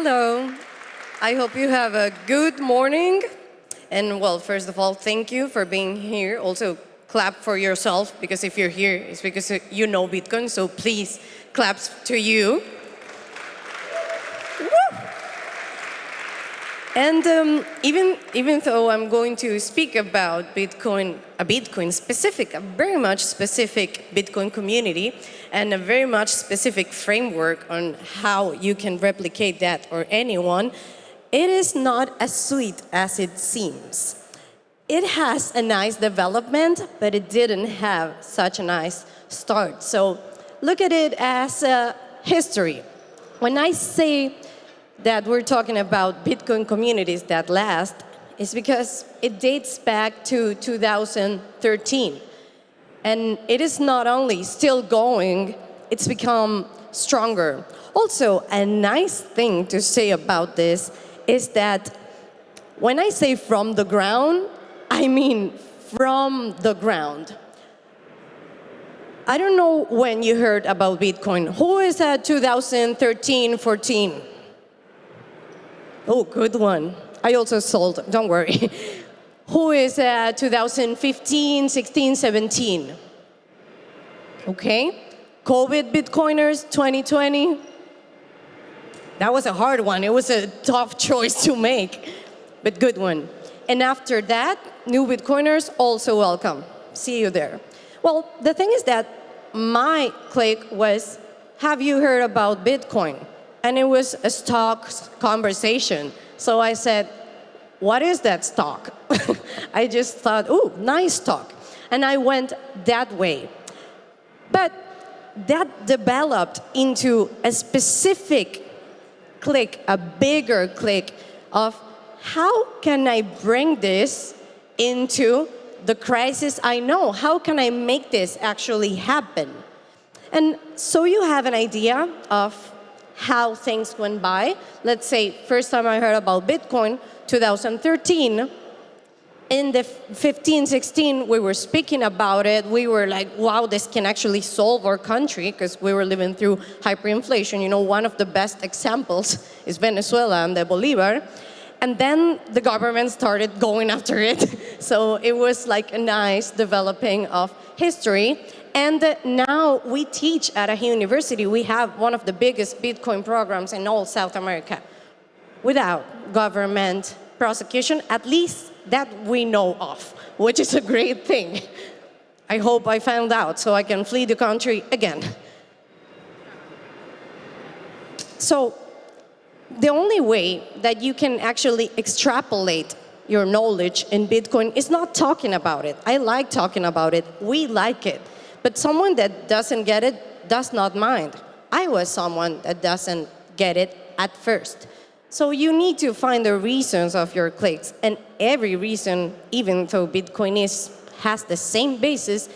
Hello. I hope you have a good morning. And well, first of all, thank you for being here. Also, clap for yourself, because if you're here, it's because you know Bitcoin. So please, claps to you. Woo! And even though I'm going to speak about Bitcoin, a very much specific Bitcoin community, and a very much specific framework on how you can replicate that or anyone, it is not as sweet as it seems. It has a nice development, but it didn't have such a nice start. So look at it as a history. When I say that we're talking about Bitcoin communities that last, is because it dates back to 2013. And it is not only still going, it's become stronger. Also, a nice thing to say about this is that when I say from the ground, I mean from the ground. I don't know when you heard about Bitcoin. Who is at 2013, 14? Oh, good one. I also sold, don't worry. Who is at 2015, 16, 17? Okay. COVID Bitcoiners, 2020. That was a hard one. It was a tough choice to make, but good one. And after that, new Bitcoiners, also welcome. See you there. Well, the thing is that my click was, have you heard about Bitcoin? And it was a stock conversation. So I said, what is that stock? I just thought, ooh, nice stock. And I went that way. But that developed into a specific click, a bigger click of how can I bring this into the crisis I know? How can I make this actually happen? And so you have an idea of how things went by. Let's say, first time I heard about Bitcoin, 2013. In the 15, 16, we were speaking about it. We were like, wow, this can actually solve our country, because we were living through hyperinflation. You know, one of the best examples is Venezuela and the Bolivar. And then the government started going after it. So it was like a nice developing of history. And now we teach at a university. We have one of the biggest Bitcoin programs in all South America without government prosecution, at least that we know of, which is a great thing. I hope I found out so I can flee the country again. So the only way that you can actually extrapolate your knowledge in Bitcoin is not talking about it. I like talking about it. We like it. But someone that doesn't get it does not mind. I was someone that doesn't get it at first. So you need to find the reasons of your clicks. And every reason, even though Bitcoin has the same basis,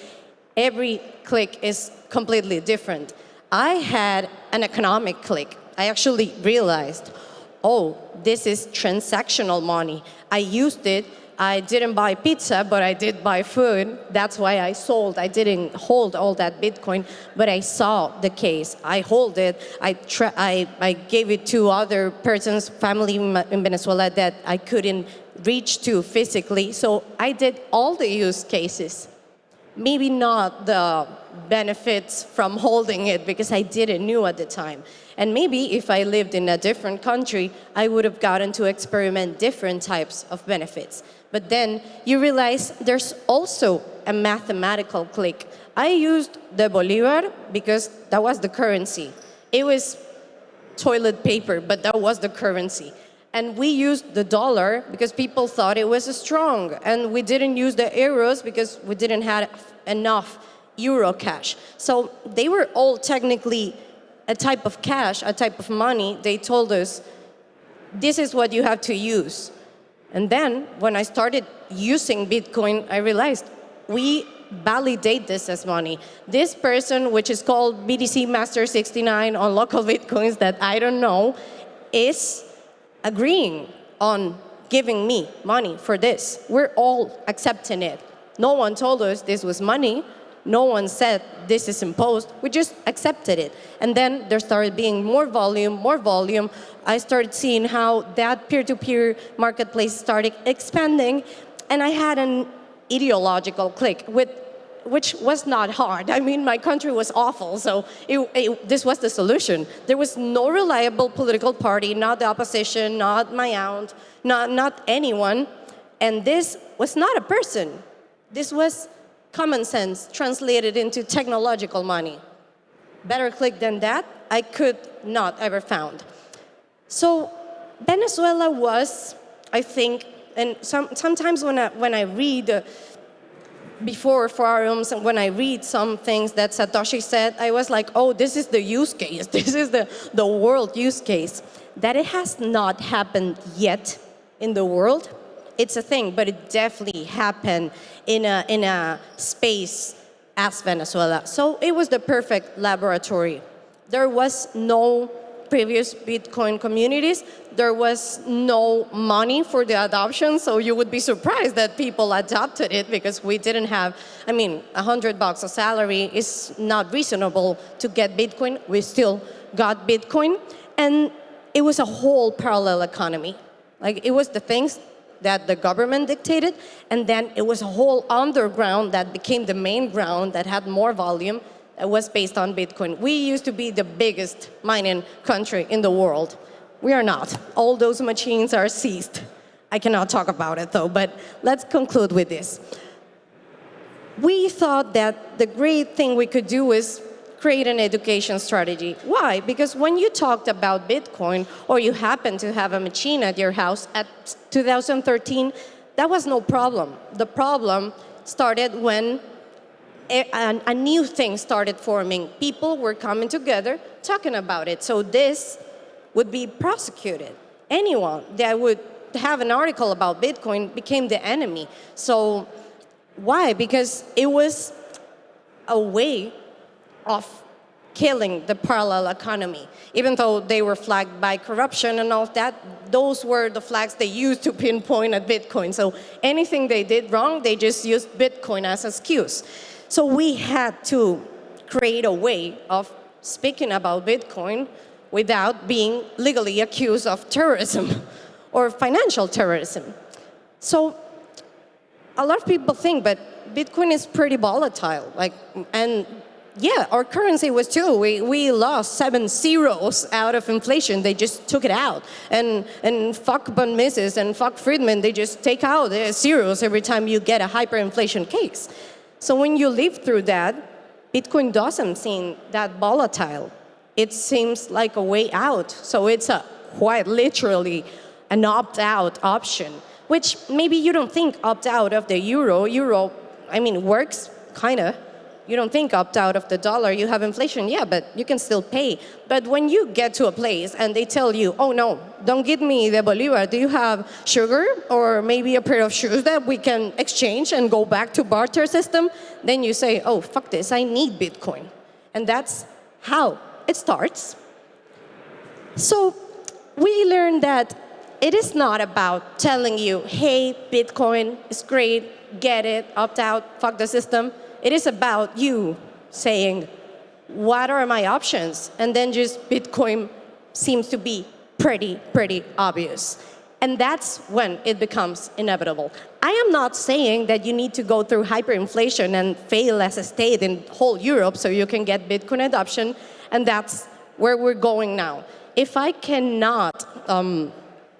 every click is completely different. I had an economic click. I actually realized, oh, this is transactional money. I used it. I didn't buy pizza, but I did buy food. That's why I sold. I didn't hold all that Bitcoin, but I saw the case. I hold it. I gave it to other persons, family in Venezuela that I couldn't reach to physically. So I did all the use cases. Maybe not the benefits from holding it, because I didn't know at the time. And maybe if I lived in a different country, I would have gotten to experiment different types of benefits. But then you realize there's also a mathematical click. I used the Bolivar because that was the currency. It was toilet paper, but that was the currency. And we used the dollar because people thought it was strong. And we didn't use the euros because we didn't have enough euro cash. So they were all technically a type of cash, a type of money. They told us, this is what you have to use. And then when I started using Bitcoin, I realized we validate this as money. This person, which is called BTC Master 69 on local Bitcoins that I don't know, is agreeing on giving me money for this. We're all accepting it. No one told us this was money. No one said this is imposed. We just accepted it. And then there started being more volume, more volume. I started seeing how that peer-to-peer marketplace started expanding. And I had an ideological click which was not hard. I mean, my country was awful, so this was the solution. There was no reliable political party, not the opposition, not my aunt, not anyone. And this was not a person. This was common sense translated into technological money. Better click than that, I could not ever found. So Venezuela was, I think, and sometimes when I read before forums and when I read some things that Satoshi said, I was like, oh, this is the use case. This is the world use case. That it has not happened yet in the world, it's a thing, but it definitely happened in a space as Venezuela. So it was the perfect laboratory. There was no previous Bitcoin communities. There was no money for the adoption, so you would be surprised that people adopted it because we didn't have, I mean, $100 a salary is not reasonable to get Bitcoin. We still got Bitcoin, and it was a whole parallel economy. Like, it was the things that the government dictated, and then it was a whole underground that became the main ground that had more volume, was based on Bitcoin. We used to be the biggest mining country in the world. We are not. All those machines are seized. I cannot talk about it though, but let's conclude with this. We thought that the great thing we could do is create an education strategy. Why? Because when you talked about Bitcoin, or you happened to have a machine at your house at 2013, that was no problem. The problem started when a new thing started forming. People were coming together, talking about it. So this would be prosecuted. Anyone that would have an article about Bitcoin became the enemy. So why? Because it was a way of killing the parallel economy. Even though they were flagged by corruption and all of that, those were the flags they used to pinpoint at Bitcoin. So anything they did wrong, they just used Bitcoin as an excuse. So we had to create a way of speaking about Bitcoin without being legally accused of terrorism or financial terrorism. So a lot of people think, but Bitcoin is pretty volatile. And yeah, our currency was too. We lost 7 zeros out of inflation. They just took it out. And fuck Von Mises and fuck Friedman, they just take out zeros every time you get a hyperinflation case. So when you live through that, Bitcoin doesn't seem that volatile. It seems like a way out. So it's quite literally an opt-out option, which maybe you don't think opt-out of the euro. Euro, I mean, works, kind of. You don't think opt-out of the dollar. You have inflation, yeah, but you can still pay. But when you get to a place and they tell you, oh no, don't give me the Bolivar. Do you have sugar or maybe a pair of shoes that we can exchange and go back to barter system? Then you say, oh, fuck this, I need Bitcoin. And that's how it starts. So we learned that it is not about telling you, hey, Bitcoin is great, get it, opt out, fuck the system. It is about you saying, what are my options? And then just Bitcoin seems to be pretty obvious. And that's when it becomes inevitable. I am not saying that you need to go through hyperinflation and fail as a state in whole Europe so you can get Bitcoin adoption, and that's where we're going now. If I cannot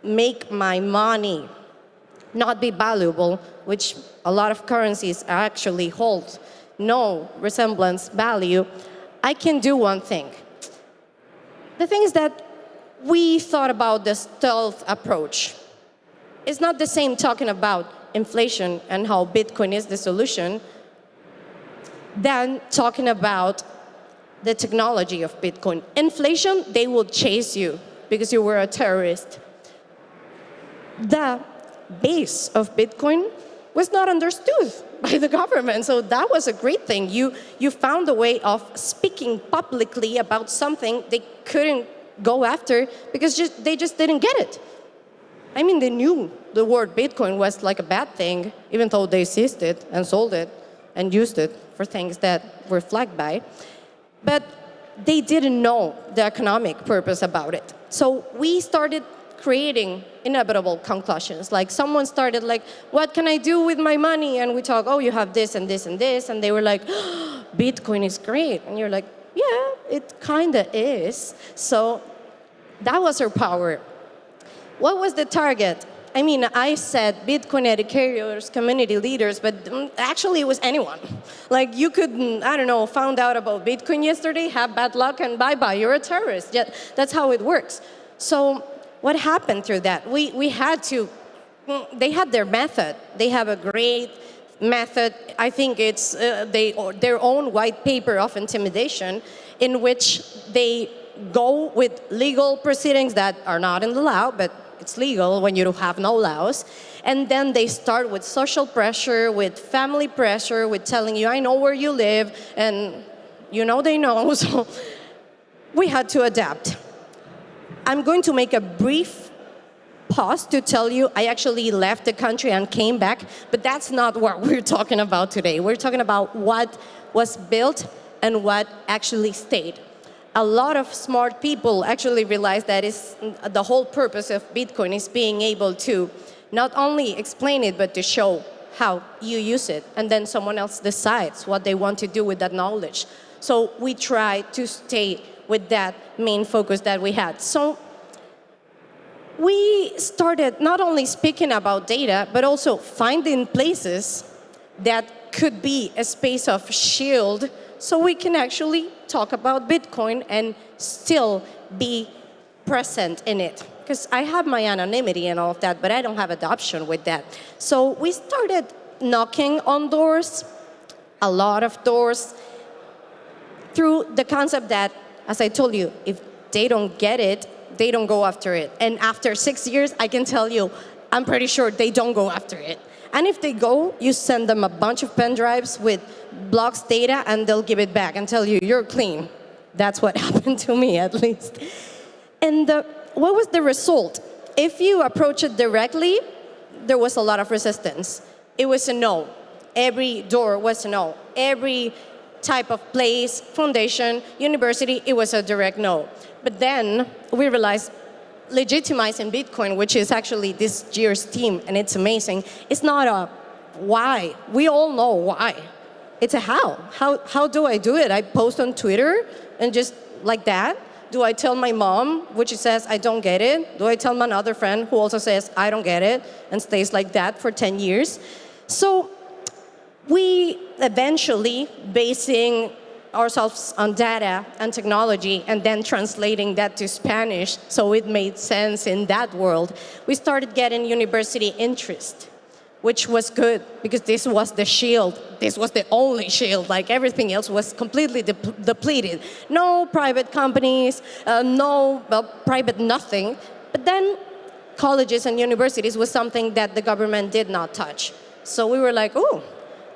make my money not be valuable, which a lot of currencies actually hold no resemblance value, I can do one thing. The thing is that we thought about the stealth approach. It's not the same talking about inflation and how Bitcoin is the solution than talking about the technology of Bitcoin. Inflation, they will chase you because you were a terrorist. The base of Bitcoin was not understood by the government, so that was a great thing. You found a way of speaking publicly about something they couldn't go after because they just didn't get it. I mean, they knew the word Bitcoin was like a bad thing, even though they seized it and sold it and used it for things that were flagged by. But they didn't know the economic purpose about it. So we started creating inevitable conclusions. Like someone started like, what can I do with my money? And we talk, oh, you have this and this and this. And they were like, oh, Bitcoin is great. And you're like, yeah, it kind of is. So that was our power. What was the target? I mean, I said Bitcoin educators, community leaders, but actually it was anyone. Like you could, I don't know, found out about Bitcoin yesterday, have bad luck, and bye-bye, you're a terrorist. Yeah, that's how it works. So what happened through that? We had to, they had their method. They have a great method. I think it's their own white paper of intimidation in which they go with legal proceedings that are not in the law, but it's legal when you have no laws. And then they start with social pressure, with family pressure, with telling you, I know where you live, and you know they know, so we had to adapt. I'm going to make a brief pause to tell you I actually left the country and came back, but that's not what we're talking about today. We're talking about what was built and what actually stayed. A lot of smart people actually realize that the whole purpose of Bitcoin is being able to not only explain it, but to show how you use it. And then someone else decides what they want to do with that knowledge. So we try to stay with that main focus that we had. So we started not only speaking about data, but also finding places that could be a space of shield so we can actually talk about Bitcoin and still be present in it. Because I have my anonymity and all of that, but I don't have adoption with that. So we started knocking on doors, a lot of doors, through the concept that, as I told you, if they don't get it, they don't go after it. And after 6 years, I can tell you, I'm pretty sure they don't go after it. And if they go, you send them a bunch of pen drives with blocks data, and they'll give it back and tell you, you're clean. That's what happened to me, at least. And what was the result? If you approach it directly, there was a lot of resistance. It was a no. Every door was a no. Every type of place, foundation, university, it was a direct no. But then we realized legitimizing Bitcoin, which is actually this year's theme, and it's amazing, it's not a why. We all know why. It's a how. How do I do it? I post on Twitter and just like that? Do I tell my mom, which says I don't get it? Do I tell my another friend who also says I don't get it and stays like that for 10 years? So we eventually, basing ourselves on data and technology and then translating that to Spanish so it made sense in that world, we started getting university interest, which was good because this was the shield. This was the only shield. Like everything else was completely depleted. No private companies, no private nothing. But then colleges and universities was something that the government did not touch. So we were like, oh,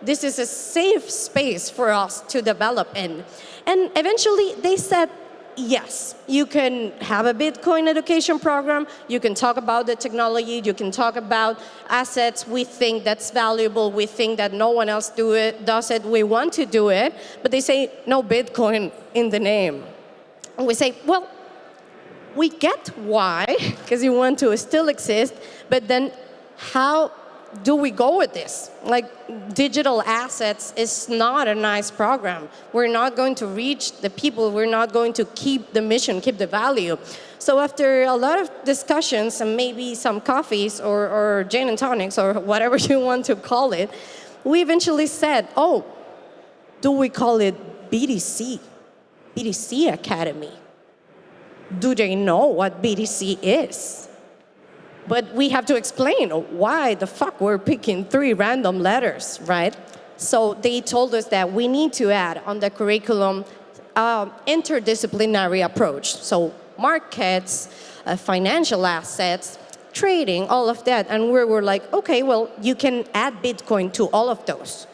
this is a safe space for us to develop in. And eventually they said, yes, you can have a Bitcoin education program, you can talk about the technology, you can talk about assets, we think that's valuable, we think that no one else does it, we want to do it, but they say no Bitcoin in the name. And we say, well, we get why, because you want to still exist, but then how do we go with this? Like, digital assets is not a nice program. We're not going to reach the people. We're not going to keep the mission, keep the value. So after a lot of discussions and maybe some coffees or gin and tonics or whatever you want to call it, we eventually said, oh, do we call it BTC? BTC Academy. Do they know what BTC is? But we have to explain why the fuck we're picking 3 random letters, right? So they told us that we need to add on the curriculum interdisciplinary approach. So markets, financial assets, trading, all of that. And we were like, okay, well, you can add Bitcoin to all of those.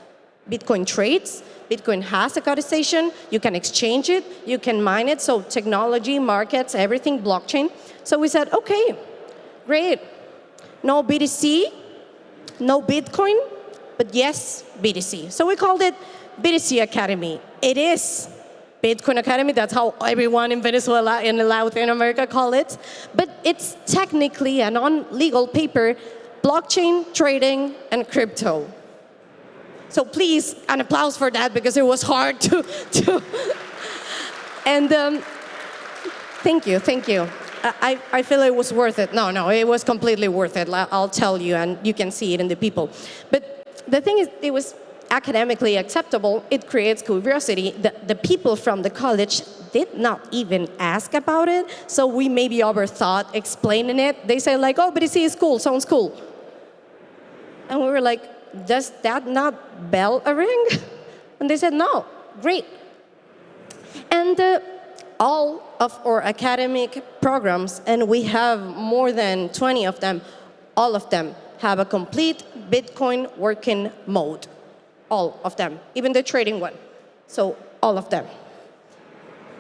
Bitcoin trades, Bitcoin has a cotization, you can exchange it, you can mine it. So technology, markets, everything, blockchain. So we said, okay, great. No BTC, no Bitcoin, but yes, BTC. So we called it BTC Academy. It is Bitcoin Academy, that's how everyone in Venezuela and Latin America call it. But it's technically a non-legal paper, blockchain, trading, and crypto. So please, an applause for that, because it was hard to and thank you. I feel it was worth it. No, it was completely worth it. I'll tell you, and you can see it in the people. But the thing is, it was academically acceptable. It creates curiosity. The people from the college did not even ask about it, so we maybe overthought explaining it. They say like, oh, BTC is cool, sounds cool. And we were like, does that not bell a ring? And they said, no, great. And all of our academic programs, and we have more than 20 of them, all of them have a complete Bitcoin working mode. All of them, even the trading one. So all of them.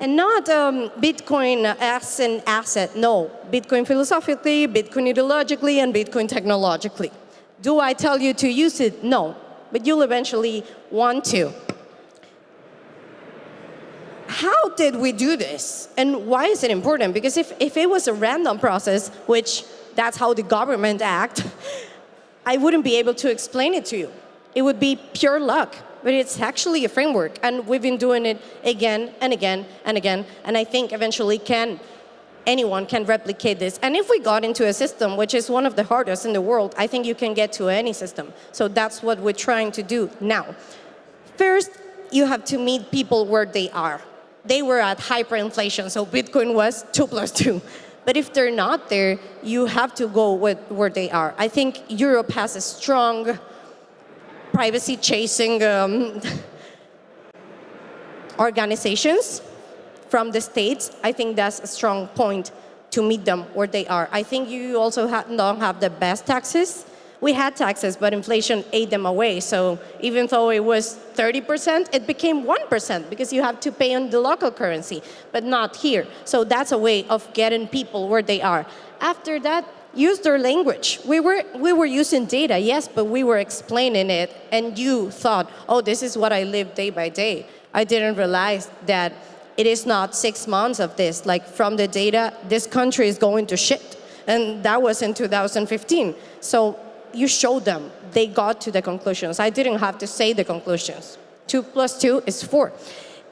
And not Bitcoin as an asset, no. Bitcoin philosophically, Bitcoin ideologically, and Bitcoin technologically. Do I tell you to use it? No, but you'll eventually want to. How did we do this? And why is it important? Because if it was a random process, which that's how the government act, I wouldn't be able to explain it to you. It would be pure luck, but it's actually a framework, and we've been doing it again and again and again, and I think eventually anyone can replicate this. And if we got into a system, which is one of the hardest in the world, I think you can get to any system. So that's what we're trying to do now. First, you have to meet people where they are. They were at hyperinflation, so Bitcoin was 2 + 2. But if they're not there, you have to go with where they are. I think Europe has a strong privacy-chasing organizations from the States. I think that's a strong point to meet them where they are. I think you also don't have the best taxes. We had taxes, but inflation ate them away. So even though it was 30%, it became 1% because you have to pay in the local currency, but not here. So that's a way of getting people where they are. After that, use their language. We were using data, yes, but we were explaining it, and you thought, oh, this is what I live day by day. I didn't realize that it is not 6 months of this. Like from the data, this country is going to shit. And that was in 2015. So you showed them. They got to the conclusions. I didn't have to say the conclusions. 2 + 2 is 4.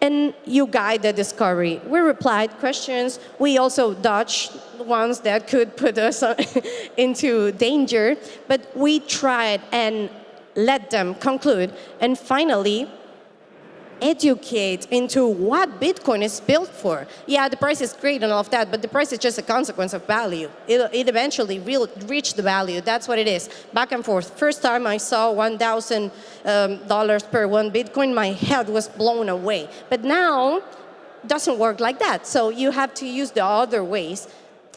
And you guide the discovery. We replied questions. We also dodged ones that could put us into danger. But we tried and let them conclude. And finally, educate into what Bitcoin is built for. Yeah, the price is great and all of that, but the price is just a consequence of value. It eventually reached the value. That's what it is. Back and forth. First time I saw $1,000 per one Bitcoin, my head was blown away. But now, it doesn't work like that. So you have to use the other ways.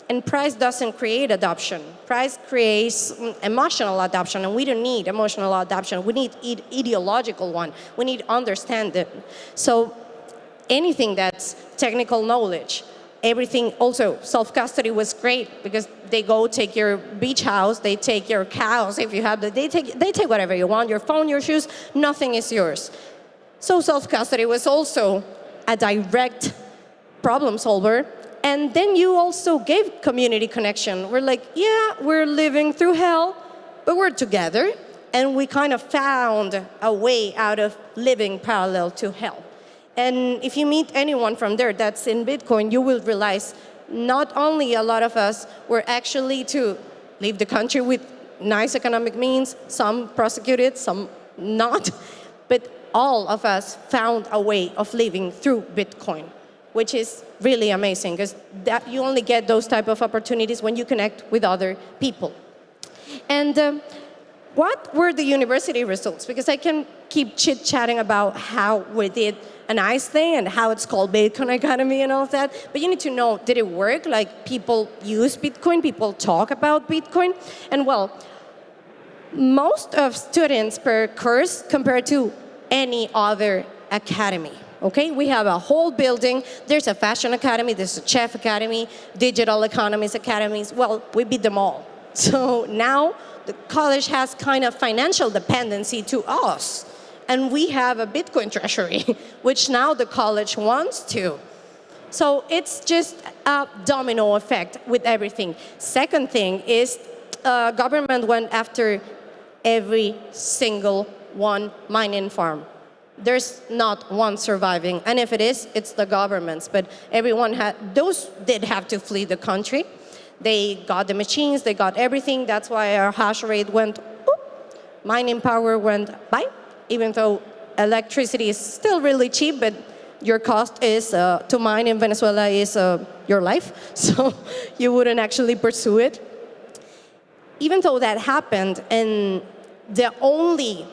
And price doesn't create adoption. Price creates emotional adoption, and we don't need emotional adoption. We need ideological one. We need understanding. So anything that's technical knowledge, everything, also self-custody was great because they go take your beach house, they take your cows if you have they take whatever you want, your phone, your shoes, nothing is yours. So self-custody was also a direct problem solver. And then you also gave community connection. We're like, yeah, we're living through hell, but we're together. And we kind of found a way out of living parallel to hell. And if you meet anyone from there that's in Bitcoin, you will realize not only a lot of us were actually to leave the country with nice economic means, some prosecuted, some not, but all of us found a way of living through Bitcoin, which is really amazing because you only get those type of opportunities when you connect with other people. And what were the university results? Because I can keep chit-chatting about how we did a nice thing and how it's called Bitcoin Academy and all of that, but you need to know, did it work? Like people use Bitcoin, people talk about Bitcoin, and well, most of students per course compared to any other academy. Okay, we have a whole building. There's a fashion academy, there's a chef academy, digital economies academies. Well, we beat them all. So now the college has kind of financial dependency to us. And we have a Bitcoin treasury, which now the college wants to. So it's just a domino effect with everything. Second thing is government went after every single one mining farm. There's not one surviving. And if it is, it's the governments. But everyone those did have to flee the country. They got the machines, they got everything. That's why our hash rate went, mining power went by, even though electricity is still really cheap, but your cost is, to mine in Venezuela is your life, so you wouldn't actually pursue it. Even though that happened, and the only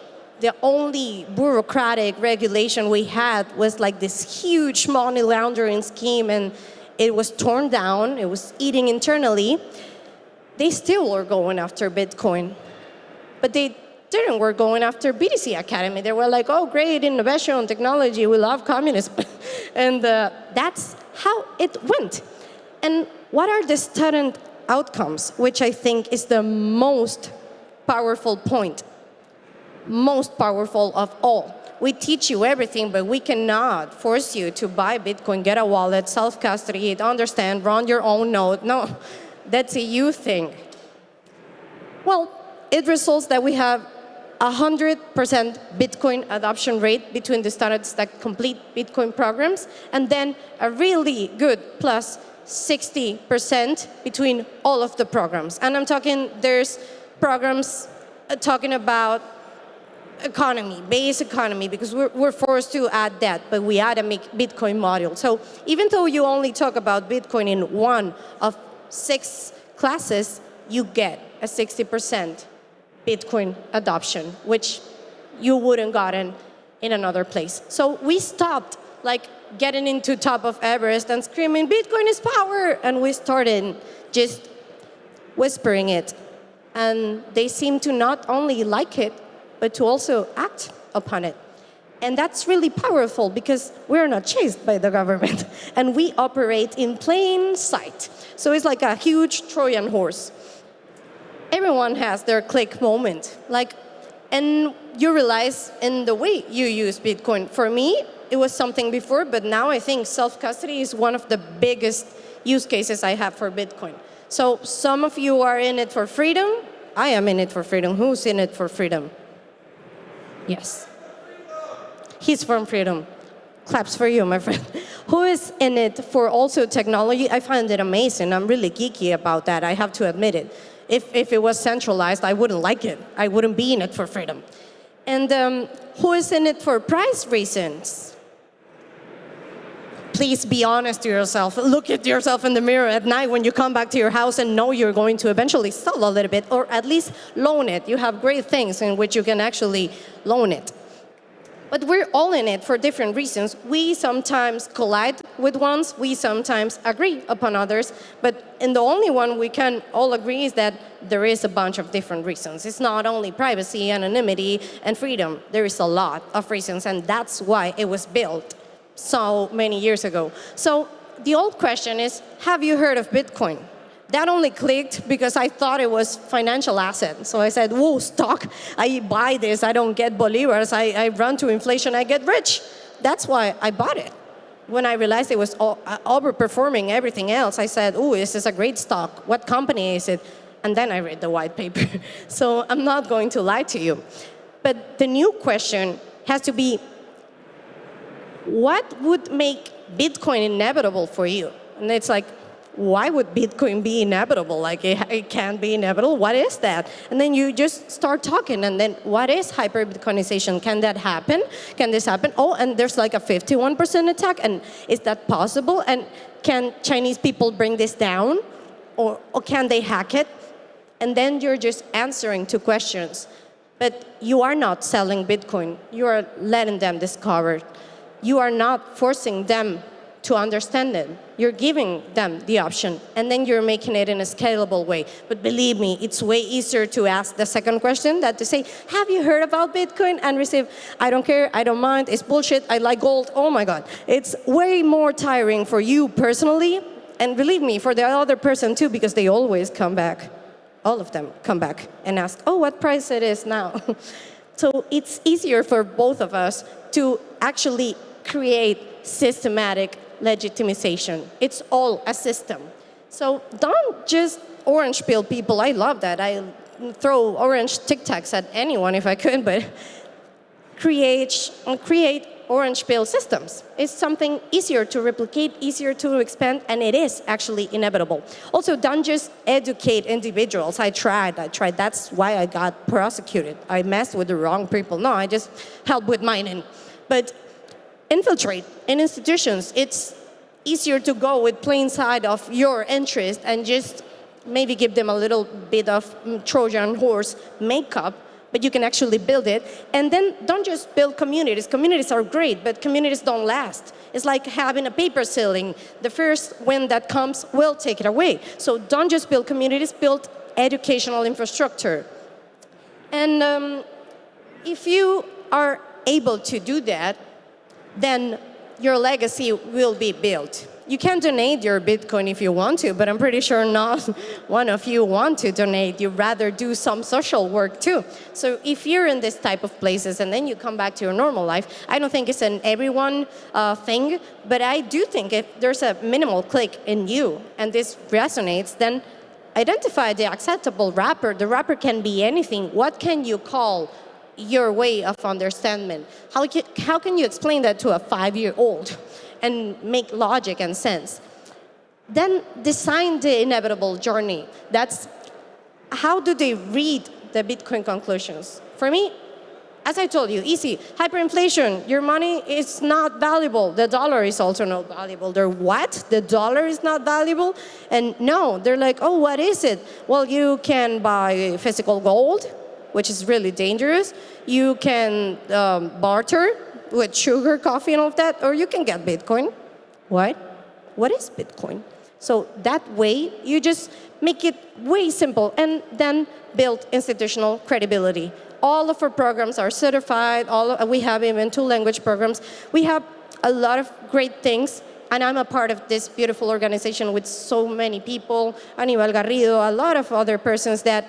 bureaucratic regulation we had was like this huge money laundering scheme, and it was torn down, it was eating internally, they still were going after Bitcoin. But they didn't were going after BTC Academy. They were like, oh, great, innovation, technology, we love communism. And that's how it went. And what are the student outcomes, which I think is the most powerful point, most powerful of all. We teach you everything, but we cannot force you to buy Bitcoin, get a wallet, self-custody it, understand, run your own node. No, that's a you thing. Well, it results that we have 100% Bitcoin adoption rate between the students that complete Bitcoin programs, and then a really good plus 60% between all of the programs. And I'm talking, there's programs talking about economy, base economy, because we're forced to add that, but we add a Bitcoin module. So even though you only talk about Bitcoin in one of 6 classes, you get a 60% Bitcoin adoption, which you wouldn't gotten in another place. So we stopped like getting into top of Everest and screaming, Bitcoin is power, and we started just whispering it. And they seem to not only like it, but to also act upon it. And that's really powerful because we're not chased by the government and we operate in plain sight. So it's like a huge Trojan horse. Everyone has their click moment. And you realize in the way you use Bitcoin. For me, it was something before, but now I think self-custody is one of the biggest use cases I have for Bitcoin. So some of you are in it for freedom. I am in it for freedom. Who's in it for freedom? Yes. He's from freedom. Claps for you, my friend. Who is in it for also technology? I find it amazing. I'm really geeky about that. I have to admit it. If it was centralized, I wouldn't like it. I wouldn't be in it for freedom. And who is in it for price reasons? Please be honest to yourself. Look at yourself in the mirror at night when you come back to your house and know you're going to eventually sell a little bit, or at least loan it. You have great things in which you can actually loan it. But we're all in it for different reasons. We sometimes collide with ones, we sometimes agree upon others, but in the only one we can all agree is that there is a bunch of different reasons. It's not only privacy, anonymity, and freedom. There is a lot of reasons, and that's why it was built so many years ago. So the old question is, have you heard of Bitcoin? That only clicked because I thought it was financial asset. So I said, whoa, stock, I buy this, I don't get bolivars, I run to inflation, I get rich. That's why I bought it. When I realized it was overperforming everything else, I said, oh, this is a great stock. What company is it? And then I read the white paper. So I'm not going to lie to you. But the new question has to be, what would make Bitcoin inevitable for you? And it's like, why would Bitcoin be inevitable? Like, it can't be inevitable. What is that? And then you just start talking, and then what is hyper-Bitcoinization? Can that happen? Can this happen? Oh, and there's like a 51% attack, and is that possible? And can Chinese people bring this down? Or can they hack it? And then you're just answering to questions. But you are not selling Bitcoin. You are letting them discover. You are not forcing them to understand it. You're giving them the option, and then you're making it in a scalable way. But believe me, it's way easier to ask the second question than to say, have you heard about Bitcoin? And receive, I don't care, I don't mind, it's bullshit, I like gold, oh my God. It's way more tiring for you personally, and believe me, for the other person too, because they always come back. All of them come back and ask, oh, what price it is now? So it's easier for both of us to actually create systematic legitimization. It's all a system. So don't just orange pill people. I love that. I throw orange Tic Tacs at anyone if I could, but create orange pill systems. It's something easier to replicate, easier to expand, and it is actually inevitable. Also, don't just educate individuals. I tried. That's why I got prosecuted. I messed with the wrong people. No, I just helped with mining. But infiltrate in institutions. It's easier to go with plain side of your interest and just maybe give them a little bit of Trojan horse makeup, but you can actually build it. And then don't just build communities. Communities are great, but communities don't last. It's like having a paper ceiling. The first wind that comes will take it away. So don't just build communities, build educational infrastructure. And if you are able to do that, then your legacy will be built. You can donate your Bitcoin if you want to, but I'm pretty sure not one of you want to donate. You'd rather do some social work too. So if you're in this type of places and then you come back to your normal life, I don't think it's an everyone thing, but I do think if there's a minimal click in you and this resonates, then identify the acceptable wrapper. The wrapper can be anything. What can you call your way of understanding? How can you explain that to a 5-year-old? And make logic and sense. Then design the inevitable journey. That's how do they read the Bitcoin conclusions? For me, as I told you, easy. Hyperinflation, your money is not valuable. The dollar is also not valuable. They're what? The dollar is not valuable? And no, they're like, oh, what is it? Well, you can buy physical gold, which is really dangerous. You can barter with sugar, coffee, and all of that, or you can get Bitcoin. What? What is Bitcoin? So that way, you just make it way simple and then build institutional credibility. All of our programs are certified. We have even 2 language programs. We have a lot of great things, and I'm a part of this beautiful organization with so many people, Aníbal Garrido, a lot of other persons that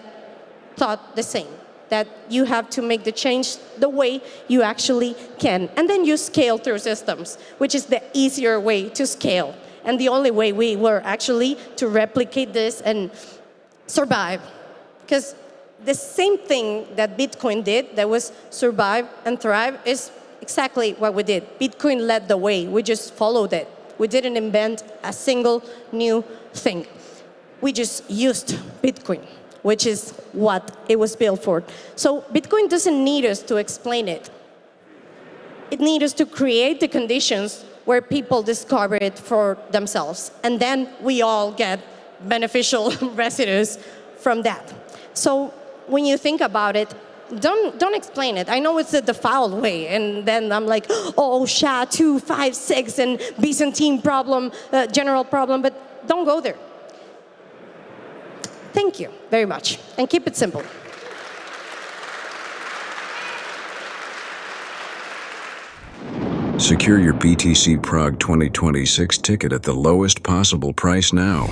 thought the same, that you have to make the change the way you actually can. And then you scale through systems, which is the easier way to scale. And the only way we were actually to replicate this and survive. Because the same thing that Bitcoin did, that was survive and thrive, is exactly what we did. Bitcoin led the way. We just followed it. We didn't invent a single new thing. We just used Bitcoin, which is what it was built for. So Bitcoin doesn't need us to explain it. It needs us to create the conditions where people discover it for themselves. And then we all get beneficial residues from that. So when you think about it, don't explain it. I know it's the foul way, and then I'm like, oh, SHA-2, 5, 6, and Byzantine problem, general problem, but don't go there. Thank you very much, and keep it simple. Secure your BTC Prague 2026 ticket at the lowest possible price now.